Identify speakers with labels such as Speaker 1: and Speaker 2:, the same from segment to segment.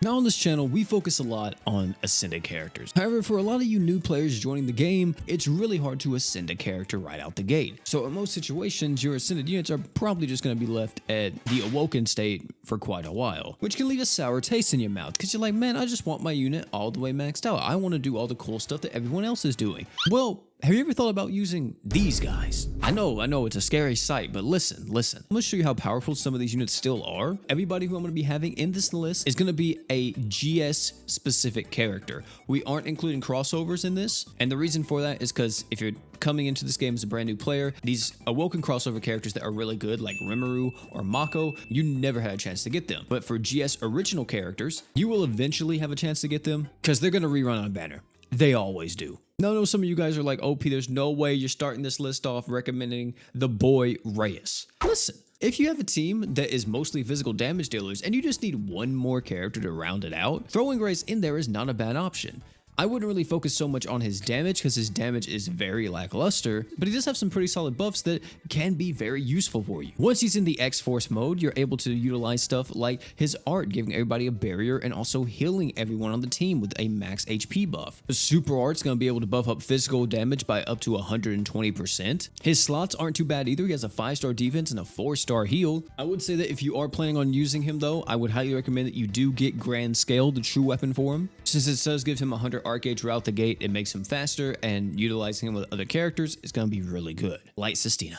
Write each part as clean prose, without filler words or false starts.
Speaker 1: Now on this channel, we focus a lot on ascended characters. However, for a lot of you new players joining the game, it's really hard to ascend a character right out the gate. So in most situations, your ascended units are probably just going to be left at the Awoken state for quite a while, which can leave a sour taste in your mouth because you're like, man, I just want my unit all the way maxed out. I want to do all the cool stuff that everyone else is doing. Well, have you ever thought about using these guys? I know it's a scary sight, but listen. I'm gonna show you how powerful some of these units still are. Everybody who I'm gonna be having in this list is gonna be a GS specific character. We aren't including crossovers in this, and the reason for that is because if you're coming into this game as a brand new player, these Awoken crossover characters that are really good, like Rimuru or Mako, you never had a chance to get them. But for GS original characters, you will eventually have a chance to get them because they're gonna rerun on banner. They always do. Now, I know some of you guys are like, OP, there's no way you're starting this list off recommending the boy Reyes. Listen, if you have a team that is mostly physical damage dealers and you just need one more character to round it out, throwing Reyes in there is not a bad option. I wouldn't really focus so much on his damage because his damage is very lackluster, but he does have some pretty solid buffs that can be very useful for you. Once he's in the X-Force mode, you're able to utilize stuff like his art, giving everybody a barrier and also healing everyone on the team with a max HP buff. The super art's going to be able to buff up physical damage by up to 120%. His slots aren't too bad either. He has a 5-star defense and a 4-star heal. I would say that if you are planning on using him though, I would highly recommend that you do get Grand Scale, the true weapon for him. Since it does give him 100 arc gauge right out the gate, it makes him faster, and utilizing him with other characters is going to be really good. Light Sandstone,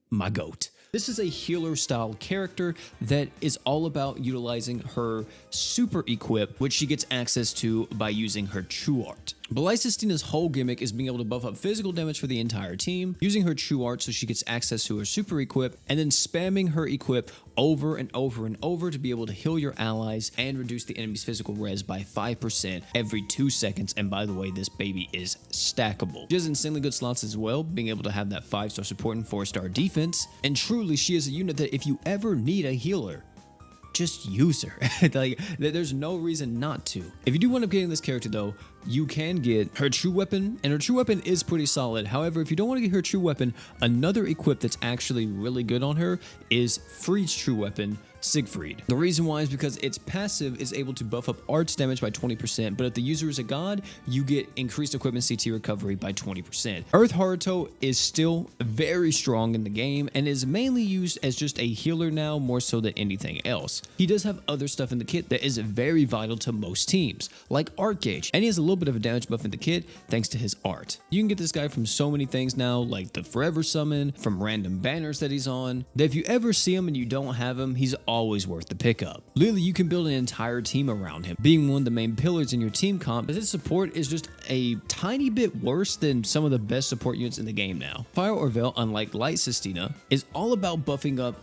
Speaker 1: my goat. This is a healer style character that is all about utilizing her super equip, which she gets access to by using her true art. But Light Sanstone's whole gimmick is being able to buff up physical damage for the entire team, using her true art so she gets access to her super equip, and then spamming her equip over and over and over to be able to heal your allies and reduce the enemy's physical res by 5% every 2 seconds. And by the way, this baby is stackable. She has insanely good slots as well, being able to have that 5-star support and 4-star defense. And truly, she is a unit that if you ever need a healer, just use her. Like, there's no reason not to. If you do end up getting this character though, you can get her true weapon, and her true weapon is pretty solid. However, if you don't want to get her true weapon, another equip that's actually really good on her is Fried's true weapon, Siegfried. The reason why is because its passive is able to buff up arts damage by 20%, but if the user is a god, you get increased equipment CT recovery by 20%. Earth Haruto is still very strong in the game and is mainly used as just a healer now, more so than anything else. He does have other stuff in the kit that is very vital to most teams, like Art Gauge, and he has a little bit of a damage buff in the kit thanks to his art. You can get this guy from so many things now, like the Forever Summon, from random banners that he's on, that if you ever see him and you don't have him, he's always worth the pickup. Literally, you can build an entire team around him, being one of the main pillars in your team comp, but his support is just a tiny bit worse than some of the best support units in the game now. Fire Orville, unlike Light Sandstone, is all about buffing up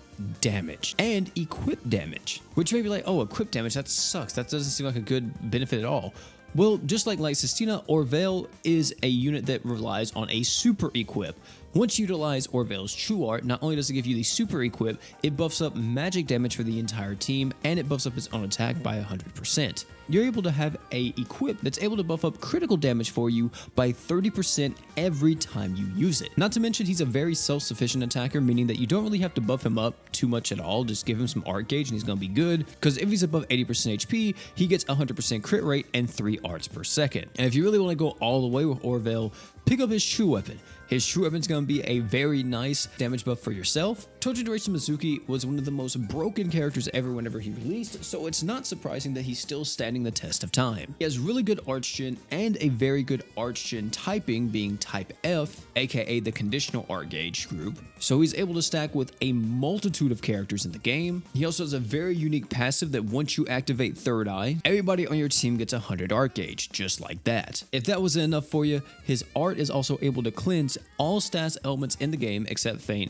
Speaker 1: damage and equip damage, which may be like, oh, equip damage, that sucks. That doesn't seem like a good benefit at all. Well, just like Light Sandstone, Orville is a unit that relies on a super equip. Once you utilize Orville's true art, not only does it give you the super equip, it buffs up magic damage for the entire team, and it buffs up its own attack by 100%. You're able to have a equip that's able to buff up critical damage for you by 30% every time you use it. Not to mention, he's a very self-sufficient attacker, meaning that you don't really have to buff him up too much at all. Just give him some art gauge and he's going to be good, because if he's above 80% HP, he gets 100% crit rate and 3 arts per second. And if you really want to go all the way with Orville, pick up his true weapon. His true weapon is going to be a very nice damage buff for yourself. Tojo Duration Mizuki was one of the most broken characters ever whenever he released, so it's not surprising that he's still standing the test of time. He has really good Arch-Gen and a very good Arch-Gen typing, being Type F, aka the conditional art gauge group, so he's able to stack with a multitude of characters in the game. He also has a very unique passive that once you activate Third Eye, everybody on your team gets 100 art gauge, just like that. If that wasn't enough for you, his art is also able to cleanse all stats elements in the game except Feint,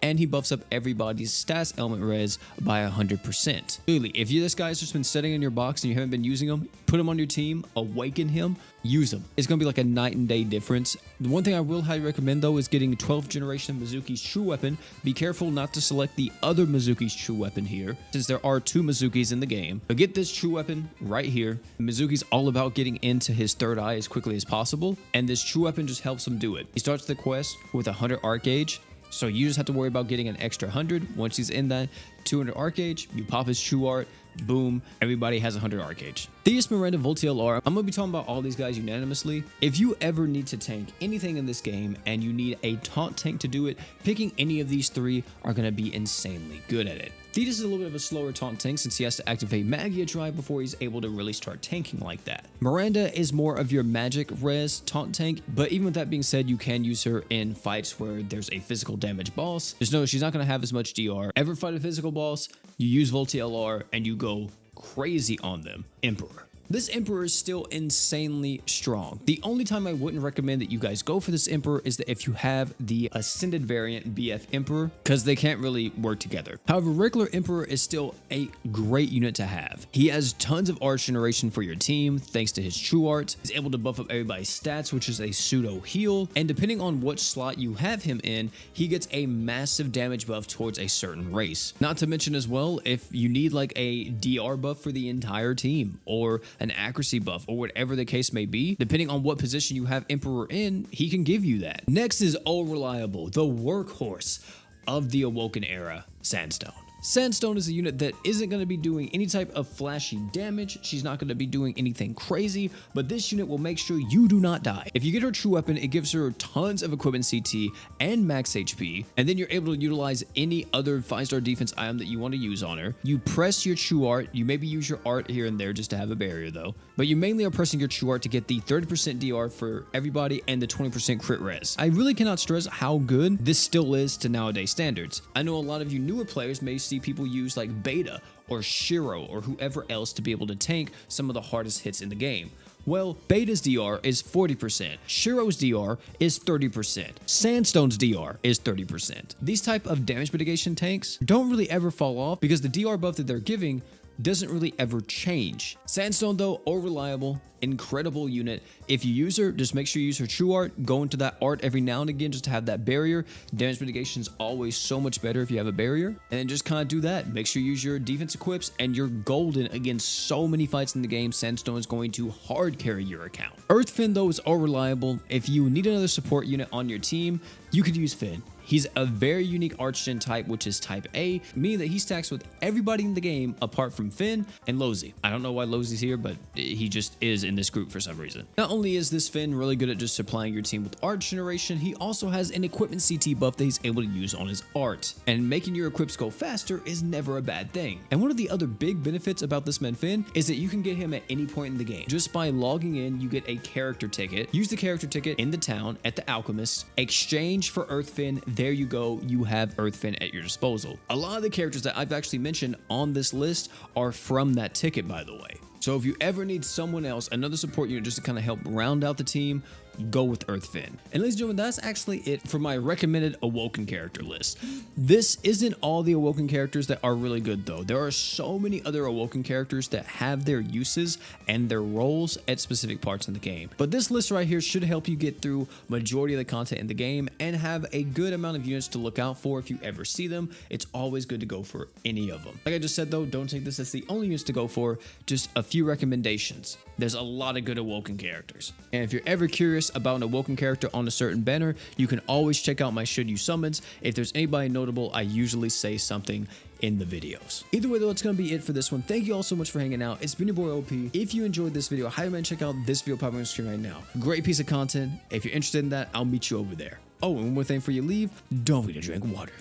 Speaker 1: and he buffs up everybody's stats element res by 100%. Really, if this guy's just been sitting in your box and you haven't been using him, put him on your team, awaken him, use him. It's going to be like a night and day difference. The one thing I will highly recommend though is getting 12th generation Mizuki's true weapon. Be careful not to select the other Mizuki's true weapon here, since there are 2 Mizukis in the game. But get this true weapon right here. Mizuki's all about getting into his third eye as quickly as possible, and this true weapon just helps him do it. He starts the quest with 100 art gauge, So you just have to worry about getting an extra 100. Once he's in that 200 arc gauge, you pop his true art, boom, everybody has 100 arc gauge. Theus, Miranda, Voltiel, I'm going to be talking about all these guys unanimously. If you ever need to tank anything in this game and you need a taunt tank to do it, picking any of these three are going to be insanely good at it. Theus is a little bit of a slower taunt tank since he has to activate Magia Drive before he's able to really start tanking like that. Miranda is more of your magic res taunt tank, but even with that being said, you can use her in fights where there's a physical damage boss. Just know she's not going to have as much DR. Ever fight a physical boss, you use Voltiel and you go crazy on them. Emperor. This Emperor is still insanely strong. The only time I wouldn't recommend that you guys go for this Emperor is that if you have the Ascended variant BF Emperor, because they can't really work together. However, regular Emperor is still a great unit to have. He has tons of art generation for your team thanks to his true art. He's able to buff up everybody's stats, which is a pseudo heal, and depending on what slot you have him in, he gets a massive damage buff towards a certain race. Not to mention as well, if you need like a DR buff for the entire team, or an accuracy buff, or whatever the case may be, depending on what position you have Emperor in, he can give you that. Next is All Reliable, the workhorse of the Awoken era, Sandstone. Sandstone is a unit that isn't going to be doing any type of flashy damage. She's not going to be doing anything crazy, but this unit will make sure you do not die. If you get her true weapon, it gives her tons of equipment CT and max HP, and then you're able to utilize any other 5-star defense item that you want to use on her. You press your true art. You maybe use your art here and there just to have a barrier though, but you mainly are pressing your true art to get the 30% DR for everybody and the 20% crit res. I really cannot stress how good this still is to nowadays standards. I know a lot of you newer players may see people use like Beta or Shiro or whoever else to be able to tank some of the hardest hits in the game. Well, Beta's DR is 40%, Shiro's DR is 30%, Sandstone's DR is 30%. These type of damage mitigation tanks don't really ever fall off because the DR buff that they're giving doesn't really ever change. Sandstone though, all reliable, incredible unit. If you use her, just make sure you use her true art. Go into that art every now and again just to have that barrier. Damage mitigation is always so much better if you have a barrier. And then just kind of do that. Make sure you use your defense equips and you're golden against so many fights in the game. Sandstone is going to hard carry your account. Earth Finn though is all reliable. If you need another support unit on your team, you could use Finn. He's a very unique Archgen type, which is type A, meaning that he stacks with everybody in the game apart from Finn and Lozy. I don't know why Lozy's here, but he just is in this group for some reason. Not only is this Finn really good at just supplying your team with art generation, he also has an equipment CT buff that he's able to use on his art. And making your equips go faster is never a bad thing. And one of the other big benefits about this man Finn is that you can get him at any point in the game. Just by logging in, you get a character ticket. Use the character ticket in the town at the Alchemist, exchange for Earth Finn. There you go, you have Earth Finn at your disposal. A lot of the characters that I've actually mentioned on this list are from that ticket, by the way. So if you ever need someone else, another support unit just to kind of help round out the team, go with Earth Finn. And ladies and gentlemen, that's actually it for my recommended Awoken character list. This isn't all the Awoken characters that are really good though. There are so many other Awoken characters that have their uses and their roles at specific parts in the game. But this list right here should help you get through majority of the content in the game and have a good amount of units to look out for if you ever see them. It's always good to go for any of them. Like I just said though, don't take this as the only units to go for, just a few recommendations. There's a lot of good Awoken characters. And if you're ever curious about an Awoken character on a certain banner, you can always check out my Should You Summons. If there's anybody notable, I usually say something in the videos. Either way though, it's gonna be it for this one. Thank you all so much for hanging out. It's been your boy OP. If you enjoyed this video, I highly recommend check out this video popping on the screen right now. Great piece of content. If you're interested in that, I'll meet you over there. Oh, and one more thing before you leave, don't forget to drink water.